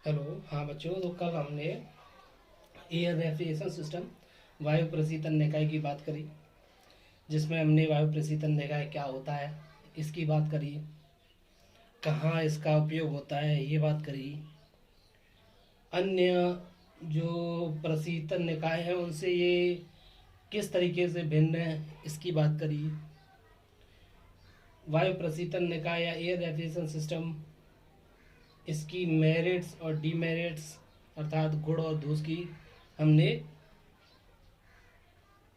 Hello. हाँ बच्चों, तो कल हमने एयर रेफ्रिजरेशन सिस्टम वायु प्रशीतन निकाय की बात करी, जिसमें हमने वायु प्रशीतन निकाय क्या होता है इसकी बात करी, कहाँ इसका उपयोग होता है ये बात करी, अन्य जो प्रशीतन निकाय हैं उनसे ये किस तरीके से भिन्न है इसकी बात करी, वायु प्रशीतन निकाय या एयर रेफ्रिजरेशन सिस्टम इसकी मेरिट्स और डीमेरिट्स अर्थात गुण और दोष की हमने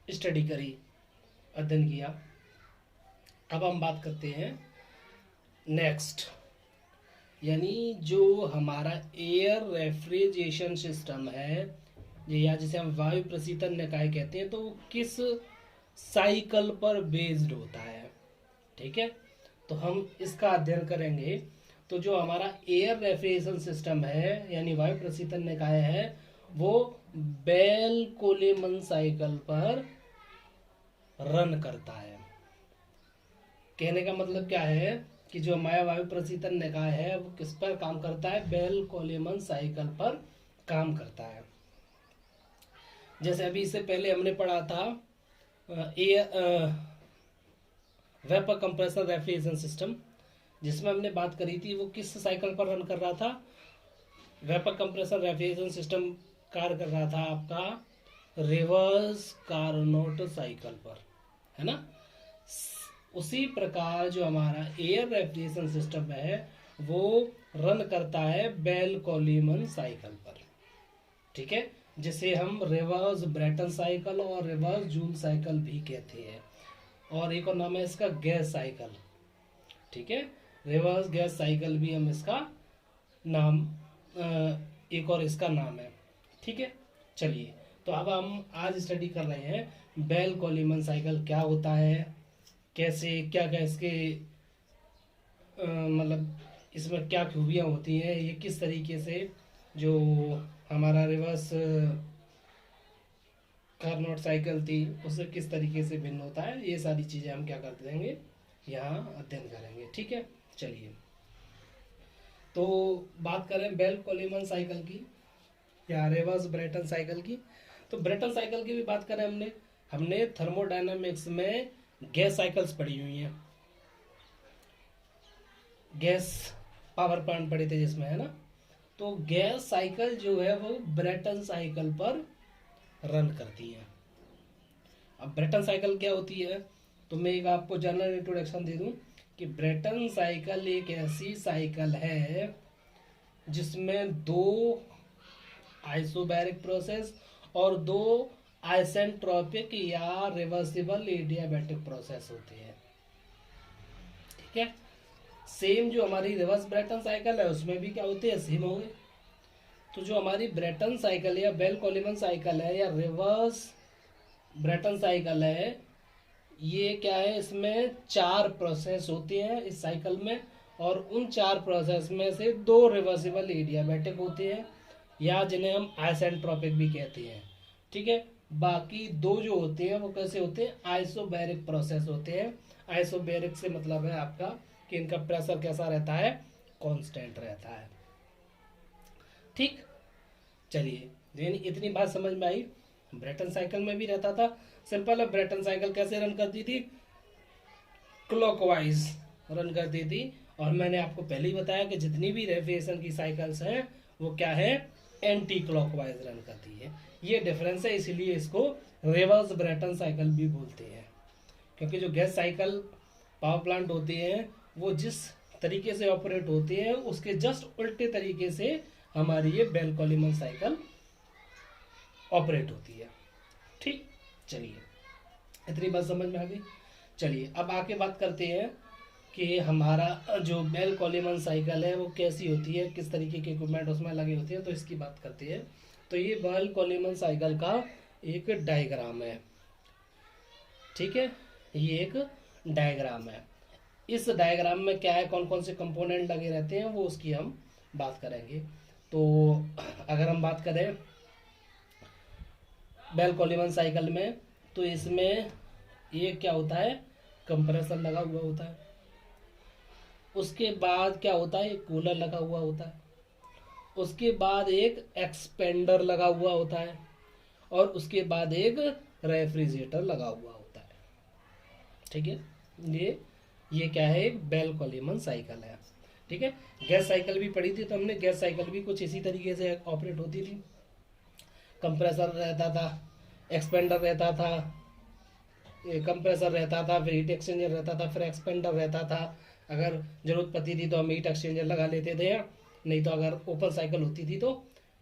स्टडी करी, अध्ययन किया। अब हम बात करते हैं नेक्स्ट, यानी जो हमारा एयर रेफ्रिजरेशन सिस्टम है या जिसे हम वायु प्रशीतन निकाय कहते हैं, तो वो किस साइकिल पर बेस्ड होता है। ठीक है, तो हम इसका अध्ययन करेंगे। तो जो हमारा एयर रेफ्रिजरेशन सिस्टम है यानी वायु प्रशीतन निकाय है, वो बेल कोलेमन साइकिल पर रन करता है। कहने का मतलब क्या है कि जो हमारा वायु प्रशीतन निकाय है वो किस पर काम करता है, बेल कोलेमन साइकिल पर काम करता है। जैसे अभी इससे पहले हमने पढ़ा था वेपर कंप्रेसर रेफ्रिजरेशन सिस्टम, जिसमें हमने बात करी थी वो किस साइकिल पर रन कर रहा था। वेपर कंप्रेसर रेफ्रिजरेशन सिस्टम कार्य कर रहा था आपका रिवर्स कार्नोट साइकिल पर, है ना। उसी प्रकार जो हमारा एयर रेफ्रिजरेशन सिस्टम है वो रन करता है बेल कोलेमन साइकिल पर। ठीक है, जिसे हम रिवर्स ब्रेटन साइकिल और रिवर्स जूल साइकिल भी कहते हैं, और एक और नाम है इसका गैस साइकिल। ठीक है, रिवर्स गैस साइकिल भी हम इसका नाम एक और इसका नाम है। ठीक है, चलिए तो अब हम आज स्टडी कर रहे हैं बेल कोलेमन साइकिल क्या होता है, कैसे क्या क्या इसके मतलब इसमें क्या खूबियाँ होती हैं, ये किस तरीके से जो हमारा रिवर्स कार्नोट साइकिल थी उससे किस तरीके से भिन्न होता है, ये सारी चीज़ें हम क्या करते रहेंगे यहाँ अध्ययन करेंगे। ठीक है, चलिए तो बात करें बेल कोलेमन साइकिल की या रिवर्स ब्रेटन साइकिल की। तो ब्रेटन साइकिल की भी बात करें हमने हमने थर्मोडायनामिक्स में गैस साइकिल्स पढ़ी हुई हैं, गैस पावर प्लांट पढ़े थे जिसमें, है ना। तो गैस साइकिल जो है वो ब्रेटन साइकिल पर रन करती है। अब ब्रेटन साइकिल क्या होती है, तो मैं एक आपको जनरल इंट्रोडक्शन दे दूं कि ब्रेटन साइकिल एक ऐसी साइकिल है जिसमें दो आइसोबैरिक प्रोसेस और दो आइसेंट्रोपिक या रिवर्सिबल एडियाबैटिक प्रोसेस होते हैं। ठीक है, सेम जो हमारी रिवर्स ब्रेटन साइकिल है उसमें भी क्या होते हैं, सेम होंगे। तो जो हमारी ब्रेटन साइकिल या बेल कोलेमन साइकिल है या रिवर्स ब्रेटन साइकिल है, ये क्या है, इसमें 4 प्रोसेस होते हैं इस साइकिल में, और उन 4 प्रोसेस में से 2 रिवर्सिबल एडियाबैटिक होते हैं या जिन्हें हम आइसेंट्रोपिक भी कहते हैं। ठीक है, बाकी 2 जो होते हैं वो कैसे होते हैं, आइसोबैरिक प्रोसेस होते हैं। आइसोबैरिक से मतलब है आपका कि इनका प्रेशर कैसा रहता है, कांस्टेंट रहता है। ठीक, चलिए यानी इतनी बात समझ में आई। ब्रेटन साइकिल में भी रहता था, सिंपल है। ब्रेटन साइकिल कैसे रन करती थी, क्लॉकवाइज रन करती थी, और मैंने आपको पहले ही बताया कि जितनी भी रेफ्रिजरेशन की साइकिल्स हैं वो क्या है, एंटी क्लॉकवाइज रन करती है। ये डिफरेंस है, इसीलिए इसको रिवर्स ब्रेटन साइकिल भी बोलते हैं, क्योंकि जो गैस साइकिल पावर प्लांट होते हैं वो जिस तरीके से ऑपरेट होते हैं उसके जस्ट उल्टे तरीके से हमारी ये बेल कोलेमन साइकिल ऑपरेट होती है। ठीक, चलिए इतनी बात समझ में आ गई। चलिए अब आके बात करते हैं कि हमारा जो बेल कोलेमन साइकिल है वो कैसी होती है, किस तरीके के इक्विपमेंट उसमें लगे होते हैं, तो इसकी बात करते हैं। तो ये बेल कोलेमन साइकिल का एक डायग्राम है। ठीक है, ये एक डायग्राम है। इस डायग्राम में क्या है, कौन कौन से कंपोनेंट लगे रहते हैं वो उसकी हम बात करेंगे। तो अगर हम बात करें बेल कोलेमन साइकिल में, तो इसमें ये क्या होता है, कंप्रेसर लगा हुआ होता है। उसके बाद क्या होता है, कूलर लगा हुआ होता है। उसके बाद एक एक्सपेंडर लगा हुआ होता है, और उसके बाद एक रेफ्रिजरेटर लगा हुआ होता है। ठीक है, ये क्या है, एक बेल कॉलिमन साइकिल है। ठीक है, गैस साइकिल भी पढ़ी थी तो हमने, गैस साइकिल भी कुछ इसी तरीके से ऑपरेट होती थी। कंप्रेसर रहता था, एक्सपेंडर रहता था, कंप्रेसर रहता था, फिर हीट एक्सचेंजर रहता था, फिर एक्सपेंडर रहता था। अगर जरूरत पड़ती थी तो हम हीट एक्सचेंजर लगा लेते थे, या नहीं तो अगर ओपन साइकिल होती थी तो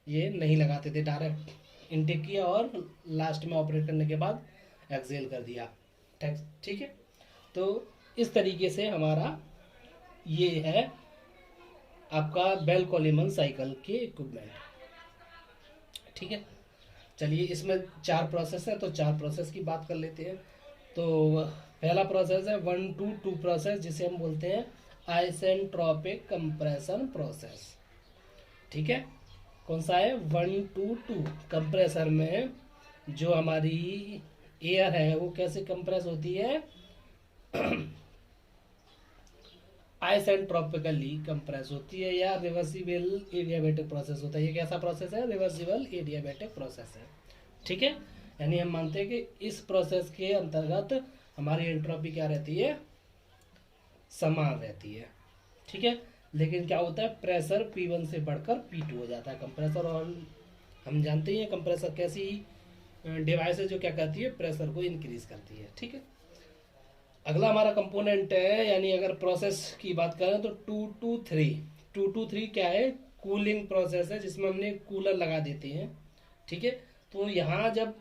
ये नहीं लगाते थे, डायरेक्ट इनटेक किया और लास्ट में ऑपरेट करने के बाद एक्सेल कर दिया। ठीक है, तो इस तरीके से हमारा ये है आपका बेल कॉलिमन साइकिल के इक्विपमेंट। ठीक है, चलिए इसमें 4 प्रोसेस है तो 4 प्रोसेस की बात कर लेते हैं। तो पहला प्रोसेस है 1-2 प्रोसेस, जिसे हम बोलते हैं आइसेंट्रोपिक कंप्रेशन प्रोसेस। ठीक है, कौन सा है, 1-2 कंप्रेसर में जो हमारी एयर है वो कैसे कंप्रेस होती है, आइसेंट्रोपिकली कंप्रेस होती है, या रिवर्सिबल एडियाबैटिक प्रोसेस होता है। ये कैसा प्रोसेस है, रिवर्सिबल एडियाबैटिक प्रोसेस है। ठीक है, यानी हम मानते हैं कि इस प्रोसेस के अंतर्गत हमारी एंट्रोपी क्या रहती है, समान रहती है। ठीक है, लेकिन क्या होता है, प्रेशर P1 से बढ़कर P2 हो जाता है कंप्रेसर, और हम जानते ही हैं कंप्रेसर कैसी डिवाइस है जो क्या करती है, प्रेशर को इंक्रीज करती है। ठीक है, अगला हमारा कंपोनेंट है, यानी अगर प्रोसेस की बात करें तो 2-3 क्या है, कूलिंग प्रोसेस है, जिसमें हमने कूलर लगा देते हैं। ठीक है, तो यहाँ जब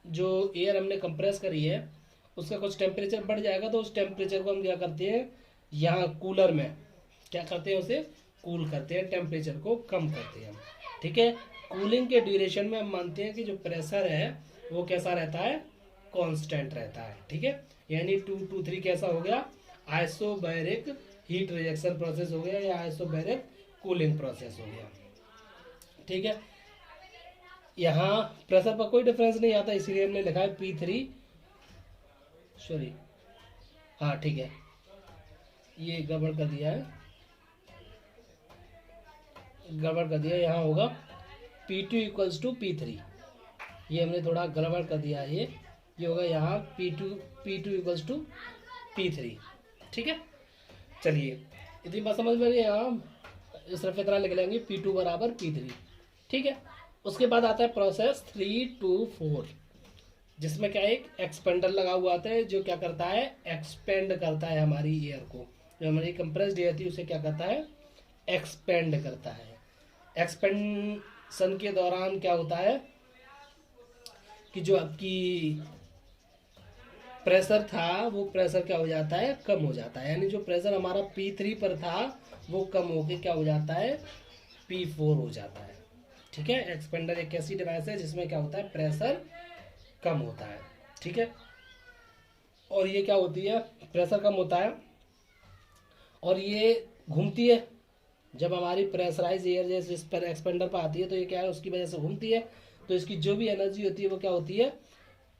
जो एयर हमने कंप्रेस करी है उसका कुछ टेम्परेचर बढ़ जाएगा, तो उस टेम्परेचर को हम क्या करते हैं, यहाँ कूलर में क्या करते हैं, उसे कूल करते हैं, टेम्परेचर को कम करते हैं। ठीक है, कूलिंग के ड्यूरेशन में हम मानते हैं कि जो प्रेशर है वो कैसा रहता है, कांस्टेंट रहता है। ठीक है, यानी 2-3 कैसा हो गया, आइसोबैरिक हीट रिजेक्शन प्रोसेस हो गया, या आइसोबैरिक कूलिंग प्रोसेस हो गया। ठीक है, यहाँ प्रेशर पर कोई डिफरेंस नहीं आता, इसीलिए हमने लिखा है P3, सॉरी हाँ ठीक है, ये गड़बड़ कर दिया है, यहाँ होगा P2 = P3, ये हमने थोड़ा गड़बड़ कर दिया है, ये होगा यहाँ P2 = P3। ठीक है, चलिए इतनी बात समझ में, यहाँ सिर्फ इतना लिख लेंगे P2 = P3। ठीक है, उसके बाद आता है प्रोसेस 3-4, जिसमें क्या एक एक्सपेंडर लगा हुआ आता है, जो क्या करता है, एक्सपेंड करता है हमारी एयर को, जो हमारी कंप्रेस्ड एयर थी उसे क्या करता है, एक्सपेंड करता है। एक्सपेंशन के दौरान क्या होता है कि जो आपकी प्रेशर था वो प्रेशर क्या हो जाता है, कम हो जाता है, यानी जो प्रेशर हमारा P3 पर था वो कम होकर क्या हो जाता है, P4 हो जाता है। ठीक है, एक्सपेंडर एक ऐसी डिवाइस है जिसमें क्या होता है, प्रेशर कम होता है। ठीक है, और ये क्या होती है, प्रेशर कम होता है और ये घूमती है, जब हमारी प्रेशराइज एयर जैसे इस पर एक्सपेंडर पर आती है तो ये क्या है, उसकी वजह से घूमती है, तो इसकी जो भी एनर्जी होती है वो क्या होती है,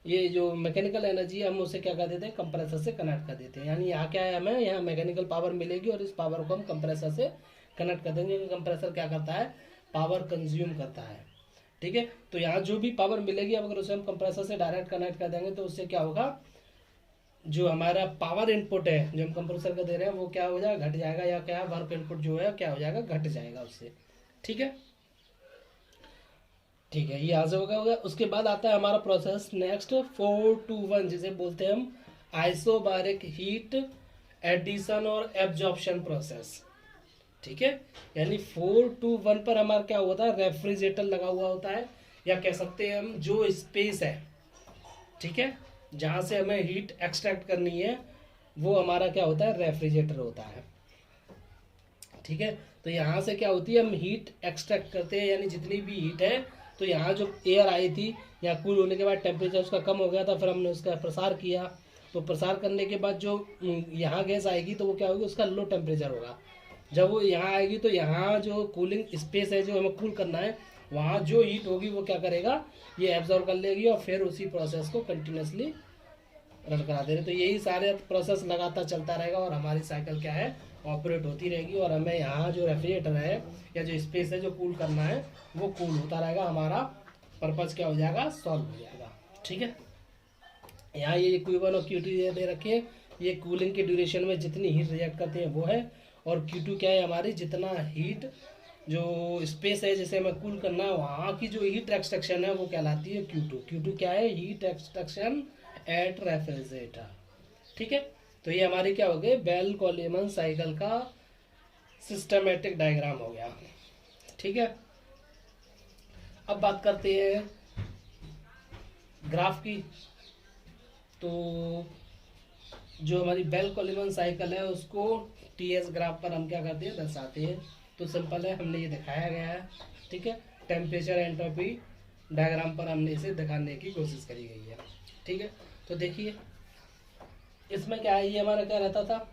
ये जो मैकेनिकल एनर्जी है हम उसे क्या कर देते हैं, कंप्रेसर से कनेक्ट कर देते हैं। यानी यहाँ क्या है, हमें यहाँ मैकेनिकल पावर मिलेगी और इस पावर को हम कंप्रेसर से कनेक्ट कर देंगे, क्योंकि कंप्रेसर क्या करता है, पावर कंज्यूम करता है। ठीक है, तो यहाँ जो भी पावर मिलेगी अब अगर उसे हम कंप्रेसर से डायरेक्ट कनेक्ट कर देंगे तो उससे क्या होगा, जो हमारा पावर इनपुट है जो हम कंप्रेसर का दे रहे हैं वो क्या हो जाएगा, घट जाएगा, या क्या वर्क इनपुट जो है क्या हो जाएगा, घट जाएगा उससे। ठीक है, ठीक है, ये यहाँ से होगा। उसके बाद आता है हमारा प्रोसेस नेक्स्ट 4-1, जिसे बोलते हैं हम आइसोबारिक हीट एडिशन और एब्जॉर्प्शन प्रोसेस। ठीक है, यानी 4-1 पर हमारा क्या होता है, रेफ्रिजरेटर लगा हुआ होता है, या कह सकते हैं हम जो स्पेस है, ठीक है, जहाँ से हमें हीट एक्सट्रैक्ट करनी है वो हमारा क्या होता है, रेफ्रिजरेटर होता है। ठीक है, तो यहाँ से क्या होती है, हम हीट एक्सट्रैक्ट करते हैं, यानी जितनी भी हीट है, तो यहाँ जो एयर आई थी यहाँ कूल होने के बाद टेम्परेचर उसका कम हो गया था, फिर हमने उसका प्रसार किया, तो प्रसार करने के बाद जो यहाँ गैस आएगी तो वो क्या होगी, उसका लो टेम्परेचर होगा। जब वो यहाँ आएगी तो यहाँ जो कूलिंग स्पेस है जो हमें कूल करना है, वहाँ जो हीट होगी वो क्या करेगा, ये एब्जॉर्ब कर लेगी और फिर उसी प्रोसेस को कंटिन्यूसली रन करा दे रहे। तो यही सारे प्रोसेस लगातार चलता रहेगा और हमारी साइकिल क्या है, ऑपरेट होती रहेगी और हमें यहाँ जो रेफ्रिजरेटर है या जो स्पेस है जो कूल करना है वो कूल होता रहेगा, हमारा पर्पज क्या हो जाएगा, सॉल्व हो जाएगा। ठीक है, यहाँ ये Q1 और Q2 दे रखे हैं, ये कूलिंग के ड्यूरेशन में जितनी हीट रिएक्ट करते हैं वो है, और Q2 क्या है, हमारी जितना हीट जो स्पेस है जिसे हमें कूल करना है वहाँ की जो हीट एक्सट्रैक्शन है वो कहलाती है Q2। Q2 क्या है, हीट एक्सट्रैक्शन एट रेफ्रिजरेटर। ठीक है, तो ये हमारी क्या हो गई, बेल कोलिमन साइकिल का सिस्टमेटिक डायग्राम हो गया। ठीक है, अब बात करते हैं ग्राफ की। तो जो हमारी बेल कोलिमन साइकिल है उसको टीएस ग्राफ पर हम क्या करते हैं, दर्शाते हैं। तो सिंपल है, हमने ये दिखाया गया है। ठीक है, टेम्परेचर एंट्रोपी डायग्राम पर हमने इसे दिखाने की कोशिश करी गई है। ठीक है, तो देखिए इसमें क्या है, ये हमारा क्या रहता था,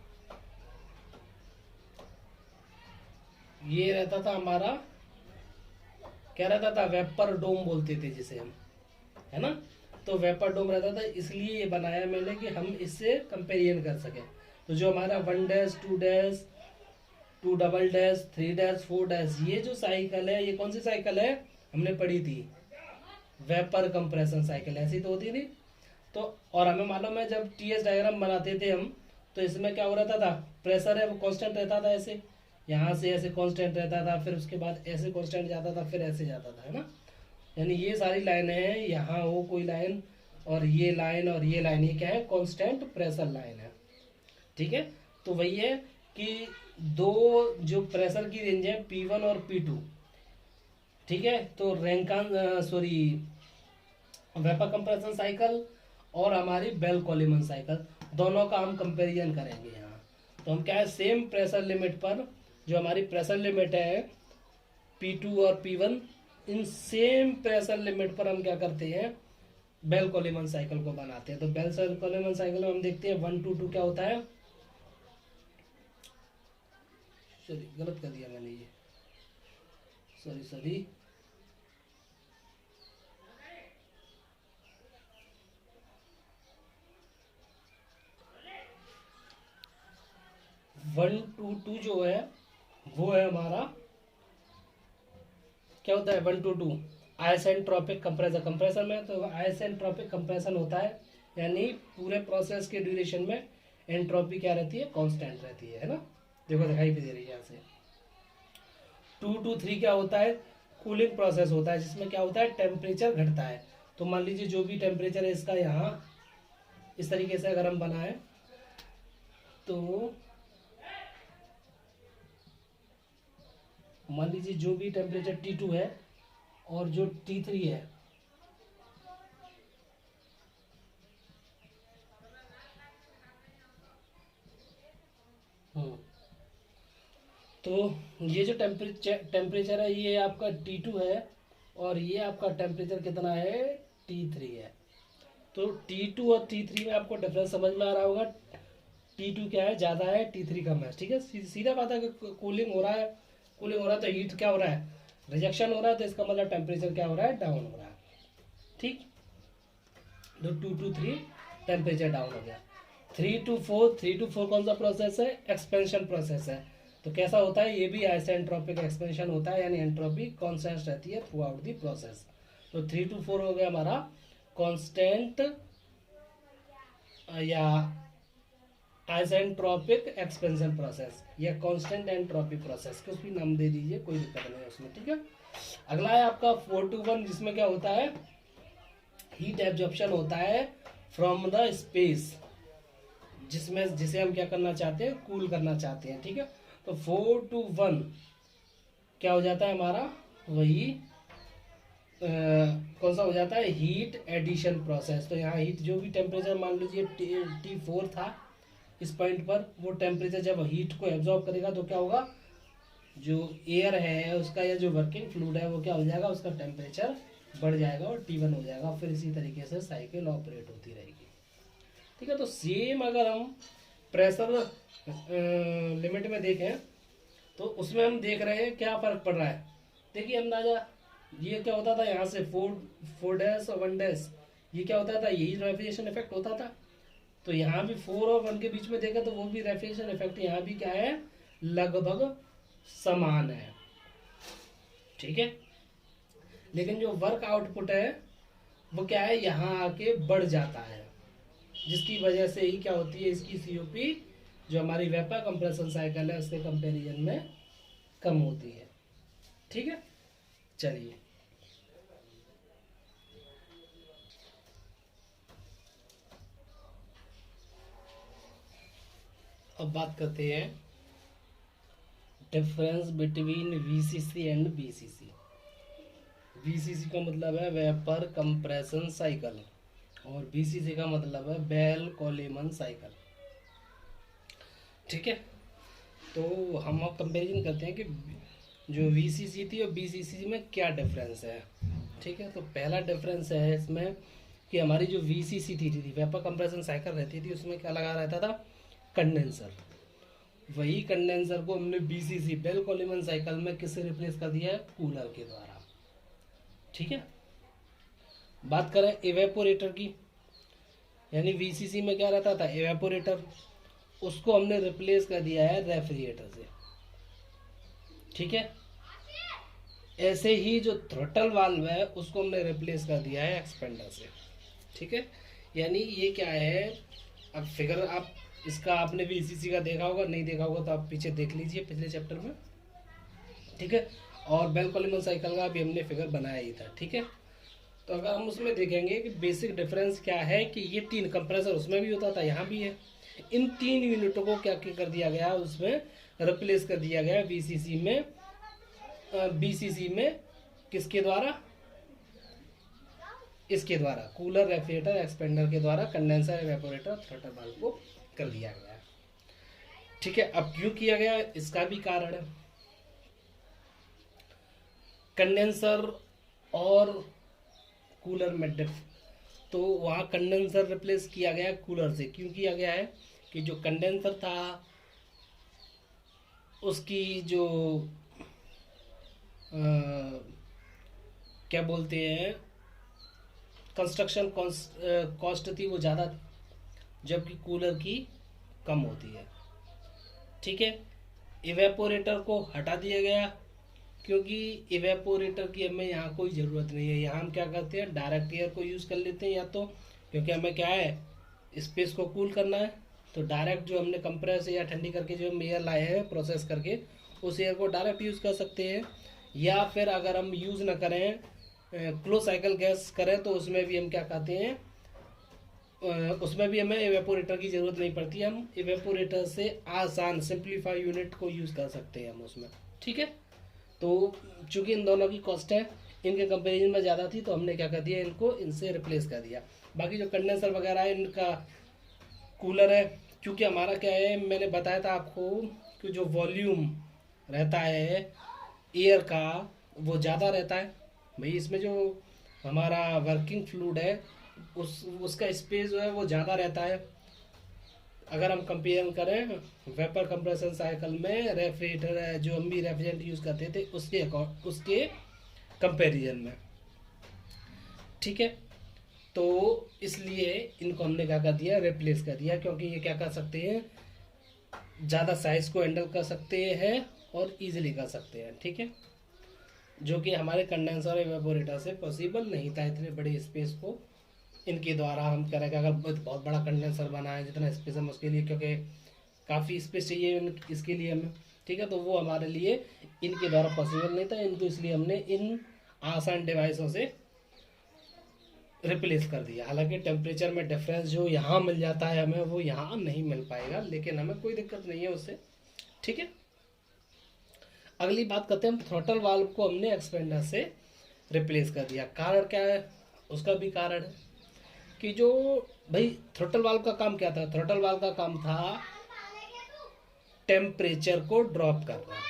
ये रहता था हमारा क्या रहता था, वेपर डोम बोलते थे जिसे हम, है ना। तो वेपर डोम रहता था, इसलिए ये बनाया मैंने कि हम इससे कंपेरिजन कर सकें। तो जो हमारा 1 dash 2 dash 2 double dash 3 dash 4 dash ये जो साइकिल है, ये कौन सी साइकिल है, हमने पढ़ी थी वेपर कंप्रेशन साइकिल, ऐसी तो होती थी। तो और हमें मालूम है जब टीएस डायग्राम बनाते थे हम, तो इसमें क्या हो रहता था, प्रेशर है वो कांस्टेंट रहता था, ऐसे यहाँ से ऐसे कांस्टेंट रहता था, फिर उसके बाद ऐसे कांस्टेंट जाता था, फिर ऐसे जाता था, है ना। यानी ये सारी लाइनें हैं, यहाँ हो कोई लाइन और ये लाइन और ये लाइन, ये क्या है, कांस्टेंट प्रेशर लाइन है। ठीक है, तो वही है कि दो जो प्रेशर की रेंज है P1 और P2। ठीक है, तो रैंकान सॉरी वेपर कंप्रेशन साइकिल और हमारी बेल कोलिमन साइकिल, दोनों का हम कंपैरिजन करेंगे यहाँ। तो हम क्या है, सेम प्रेशर लिमिट पर, जो हमारी प्रेशर लिमिट है P2 और P1, in same pressure limit पर हम क्या करते हैं, बेल कोलिमन साइकिल को बनाते हैं। तो बेल कोलिमन साइकिल में हम देखते हैं 1 to 2 क्या होता है, सॉरी गलत कर दिया मैंने, ये सॉरी 1 to 2 जो है वो है हमारा क्या होता है, 1 to 2 आइसेंट्रोपिक कंप्रेसर। कंप्रेसर में तो आइसेंट्रोपिक कंप्रेशन होता है, यानी पूरे प्रोसेस के ड्यूरेशन में एंट्रोपी क्या रहती है, कांस्टेंट रहती है ना। देखो दिखाई भी दे रही है यहाँ से। 2 to 3 क्या होता है, कूलिंग प्रोसेस होता है, जिसमें क्या होता है, टेम्परेचर घटता है। तो मान लीजिए जो भी टेम्परेचर है इसका यहाँ इस तरीके से अगर हम बनाए, तो मान लीजिए जो भी टेम्परेचर T2 है और जो T3 है, तो ये जो टेम्परेचर है ये आपका T2 है और ये आपका टेम्परेचर कितना है, T3 है। तो T2 और T3 में आपको डिफरेंस समझ में आ रहा होगा, T2 क्या है, ज़्यादा है, T3 कम है। ठीक है, सीधा बात है कि कूलिंग हो रहा है, कूलिंग हो रहा है तो हीट क्या हो रहा है, रिजेक्शन हो रहा है, तो इसका मतलब टेम्परेचर क्या हो रहा है, डाउन हो रहा है। ठीक, तो 2 to 3 टेम्परेचर डाउन हो गया। 3 to 4 कौन सा प्रोसेस है, एक्सपेंशन प्रोसेस है। तो कैसा होता है, ये भी आइसेंट्रोपिक एक्सपेंशन होता है, यानी एंट्रोपी कांस्टेंट रहती है थ्रू आउट दी प्रोसेस। तो 3 to 4 हो गया हमारा कांस्टेंट या आइसेंट्रोपिक एक्सपेंशन प्रोसेस या कांस्टेंट एंट्रोपी प्रोसेस, कुछ भी नाम दे दीजिए, कोई दिक्कत नहीं है उसमें। ठीक है, अगला है आपका 4 to 1, जिसमें क्या होता है, हीट एब्जॉर्प्शन होता है फ्रॉम द स्पेस, जिसमें जिसे हम क्या करना चाहते हैं, कूल करना चाहते हैं। ठीक है, तो 4 to 1 क्या हो जाता है हमारा, वही कौन सा हो जाता है, हीट एडिशन प्रोसेस। तो यहाँ हीट जो भी टेम्परेचर मान लीजिए T4 था इस पॉइंट पर, वो टेम्परेचर जब हीट को एब्जॉर्ब करेगा तो क्या होगा, जो एयर है उसका या जो वर्किंग फ्लूइड है वो क्या हो जाएगा, उसका टेम्परेचर बढ़ जाएगा और T1 हो जाएगा। फिर इसी तरीके से साइकिल ऑपरेट होती रहेगी। ठीक है, तो सेम अगर हम प्रेशर लिमिट में देखें तो उसमें हम देख रहे हैं क्या फ़र्क पड़ रहा है। देखिए अंदाजा, ये क्या होता था, यहाँ से 4 डैश और 1 डैश, ये क्या होता था, यही रेफ्रिजरेशन इफेक्ट होता था। तो यहाँ भी 4 और 1 के बीच में देखा तो वो भी रेफ्रिजरेशन इफेक्ट यहाँ भी क्या है, लगभग समान है, ठीक है। लेकिन जो वर्क आउटपुट है वो क्या है, यहाँ आके बढ़ जाता है, जिसकी वजह से ही क्या होती है, इसकी सीओपी जो हमारी वेपर कंप्रेशन साइकिल है उसके कंपैरिजन में कम होती है, ठीक है। चलिए अब बात करते हैं difference between VCC and BCC. VCC का मतलब है वेपर कंप्रेशन साइकिल और बीसीसी का मतलब है बेल कोलेमन साइकिल, ठीक है। तो हम अब कंपेरिजन करते हैं कि जो वीसीसी थी और बीसीसी में क्या डिफरेंस है, ठीक है। तो पहला डिफरेंस है इसमें कि हमारी जो वीसीसी थी वेपर कंप्रेशन साइकिल रहती थी उसमें क्या लगा रहता था, कंडेंसर। वही कंडेंसर को हमने बीसीसी बेल कोलेमन साइकिल में किससे रिप्लेस कर दिया है, कूलर के द्वारा, ठीक है। बात करें इवेपोरेटर की, यानी वीसीसी में क्या रहता था, इवेपोरेटर, उसको हमने रिप्लेस कर दिया है रेफ्रिजरेटर से, ठीक है। ऐसे ही जो थ्रॉटल वाल्व है उसको हमने रिप्लेस कर दिया है एक्सपेंडर से, ठीक है। यानी ये क्या है, अब फिगर आप इसका आपने भी वीसीसी का देखा होगा, नहीं देखा होगा तो आप पीछे देख लीजिए पिछले चैप्टर में, ठीक है। और बेल कोलेमन साइकिल का भी हमने फिगर बनाया ही था, ठीक है। तो अगर हम उसमें देखेंगे कि बेसिक डिफरेंस क्या है कि ये 3 कंप्रेसर उसमें भी होता था, यहाँ भी है। इन 3 यूनिटों को क्या कर दिया गया, उसमें रिप्लेस कर दिया गया वीसीसी में, बीसीसी में किसके द्वारा, इसके द्वारा कूलर रेफ्रिजरेटर एक्सपेंडर के द्वारा कंडेंसर एवेपोरेटर थ्रॉटल वाल्व को कर दिया गया, ठीक है। अब क्यों किया गया, इसका भी कारण है। कंडेंसर और कूलर में तो वहाँ कंडेंसर रिप्लेस किया गया कूलर से। क्यों किया गया है कि जो कंडेंसर था उसकी जो क्या बोलते हैं कंस्ट्रक्शन कॉस्ट थी वो ज़्यादा थी, जबकि कूलर की कम होती है, ठीक है। इवेपोरेटर को हटा दिया गया क्योंकि इवेपोरेटर की हमें यहाँ कोई ज़रूरत नहीं है। यहाँ हम क्या करते हैं, डायरेक्ट एयर को यूज़ कर लेते हैं, या तो क्योंकि हमें क्या है स्पेस को कूल करना है तो डायरेक्ट जो हमने कंप्रेस या ठंडी करके जो हम एयर लाए हैं प्रोसेस करके उस एयर को डायरेक्ट यूज़ कर सकते हैं, या फिर अगर हम यूज़ ना करें क्लोज साइकिल गैस करें तो उसमें भी हम क्या कहते हैं, उसमें भी हमें इवेपोरेटर की ज़रूरत नहीं पड़ती, हम इवेपोरेटर से आसान सिंप्लीफाई यूनिट को यूज़ कर सकते हैं हम उसमें, ठीक है। तो चूंकि इन दोनों की कॉस्ट है इनके कंपेरिजन में ज़्यादा थी तो हमने क्या कर दिया, इनको इनसे रिप्लेस कर दिया। बाकी जो कंडेंसर वगैरह है इनका कूलर है, क्योंकि हमारा क्या है, मैंने बताया था आपको कि जो वॉल्यूम रहता है एयर का वो ज़्यादा रहता है भाई, इसमें जो हमारा वर्किंग फ्लूइड है उसका स्पेस जो है वो ज़्यादा रहता है। अगर हम कंपेयर करें वेपर कंप्रेशन साइकिल में रेफ्रिजरेटर जो हम भी रेफ्रिजरेंट यूज़ करते थे उसके कंपैरिजन में, ठीक है। तो इसलिए इनको हमने क्या कर दिया, रिप्लेस कर दिया, क्योंकि ये क्या कर सकते हैं, ज़्यादा साइज को हैंडल कर सकते हैं और इजीली कर सकते हैं, ठीक है। जो कि हमारे कंडेंसर इवेपोरेटर से पॉसिबल नहीं था इतने बड़े स्पेस को इनके द्वारा हम करेंगे। अगर बहुत बड़ा कंडेंसर बनाए जितना स्पेस हम उसके लिए, क्योंकि काफ़ी स्पेस चाहिए इसके लिए हमें, ठीक है। तो वो हमारे लिए इनके द्वारा पॉसिबल नहीं था, इनको इसलिए हमने इन आसान डिवाइसों से रिप्लेस कर दिया। हालांकि टेम्परेचर में डिफरेंस जो यहाँ मिल जाता है हमें वो यहाँ नहीं मिल पाएगा, लेकिन हमें कोई दिक्कत नहीं है उससे, ठीक है। अगली बात करते हैं हम थ्रॉटल वाल्व को हमने एक्सपेंडर से रिप्लेस कर दिया। कारण क्या है, उसका भी कारण है कि जो भाई थ्रॉटल वाल्व का काम क्या था, थ्रॉटल वाल्व का काम था टेम्परेचर को ड्रॉप करना,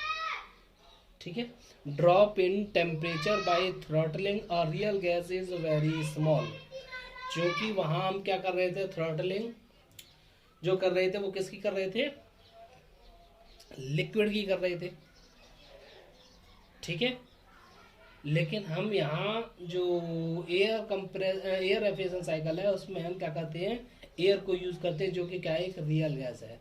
ठीक है। Drop in temperature by throttling और real gas is very small. क्योंकि वहां हम क्या कर रहे थे, थ्रॉटलिंग जो कर रहे थे वो किसकी कर रहे थे, लिक्विड की कर रहे थे, ठीक है। लेकिन हम यहाँ जो एयर रेफ्रिजरेशन साइकिल है उसमें हम क्या करते हैं, एयर को यूज़ करते हैं जो कि क्या है, एक रियल गैस है।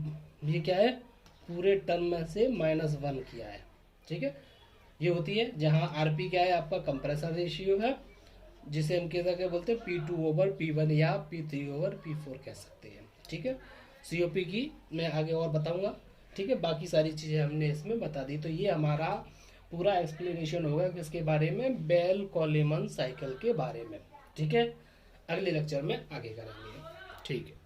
ये क्या है, पूरे टर्म में से -1 किया है, ठीक है। ये होती है जहाँ आरपी क्या है, आपका कंप्रेसर रेशियो है, जिसे हम क्या बोलते हैं, P2/P1 या P3/P4 कह सकते हैं, ठीक है। सीओपी की मैं आगे और बताऊंगा, ठीक है। बाकी सारी चीज़ें हमने इसमें बता दी। तो ये हमारा पूरा एक्सप्लेनेशन होगा किसके बारे में, बेल कॉलेमन साइकिल के बारे में, ठीक है। अगले लेक्चर में आगे करेंगे, ठीक है।